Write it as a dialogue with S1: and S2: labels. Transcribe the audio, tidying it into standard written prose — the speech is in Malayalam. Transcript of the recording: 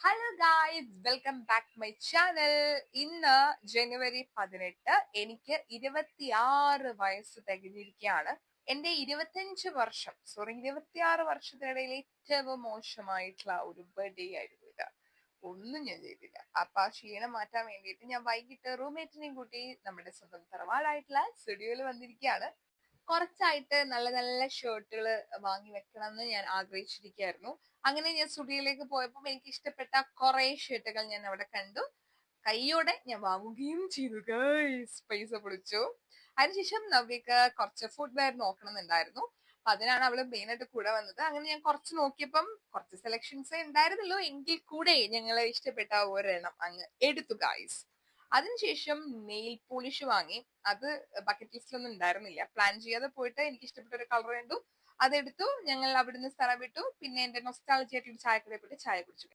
S1: Hello guys, welcome back my channel. ഇന്ന് ജനുവരി 18. എനിക്ക് 26 വയസ്സ് തികഞ്ഞിരിക്കുകയാണ്. എന്റെ 26 വർഷത്തിനിടയിൽ ഏറ്റവും മോശമായിട്ടുള്ള ഒരു ബർത്ത്ഡേ ആയിരുന്നു ഇത്. ഒന്നും ഞാൻ ചെയ്തില്ല. അപ്പൊ ആ ക്ഷീണം മാറ്റാൻ വേണ്ടിയിട്ട് ഞാൻ വൈകിട്ട് റൂംമേറ്റിനെയും കൂട്ടി നമ്മുടെ സ്വന്തം തറവാടായിട്ടുള്ള സ്റ്റുഡിയോയിൽ വന്നിരിക്കുകയാണ്. കുറച്ചായിട്ട് നല്ല നല്ല ഷർട്ടുകൾ വാങ്ങി വെക്കണം എന്ന് ഞാൻ ആഗ്രഹിച്ചിരിക്കുകയായിരുന്നു. അങ്ങനെ ഞാൻ സ്റ്റുഡിയോയിലേക്ക് പോയപ്പോൾ എനിക്ക് ഇഷ്ടപ്പെട്ട കുറെ ഷർട്ടുകൾ ഞാൻ അവിടെ കണ്ടു. കൈയോടെ ഞാൻ വാങ്ങുകയും ചെയ്തു ഗൈസ്. പൈസ പൊളിച്ചു. അതിനുശേഷം നവ്യക്ക് കുറച്ച് ഫുഡ് വെയർ നോക്കണമെന്നുണ്ടായിരുന്നു. അപ്പൊ അതിനാണ് അവള് മെയിനായിട്ട് കൂടെ വന്നത്. അങ്ങനെ ഞാൻ കുറച്ച് നോക്കിയപ്പം കുറച്ച് സെലക്ഷൻസേ ഉണ്ടായിരുന്നുള്ളൂ. എങ്കിൽ കൂടെ ഞങ്ങളെ ഇഷ്ടപ്പെട്ട ഒരെണ്ണം അങ്ങ് എടുത്തു ഗൈസ്. അതിനുശേഷം നെയിൽ പോളിഷ് വാങ്ങി. അത് ബക്കറ്റ് ലിസ്റ്റിലൊന്നും ഉണ്ടായിരുന്നില്ല. പ്ലാൻ ചെയ്യാതെ പോയിട്ട് എനിക്ക് ഇഷ്ടപ്പെട്ട ഒരു കളർ കണ്ടു, അതെടുത്തു. ഞങ്ങൾ അവിടുന്ന് സ്ഥലം വിട്ടു. പിന്നെ എന്റെ നൊസ്റ്റാൾജി ആയിട്ട് ചായക്കടയിൽ പോയിട്ട് ചായ കുടിച്ചു.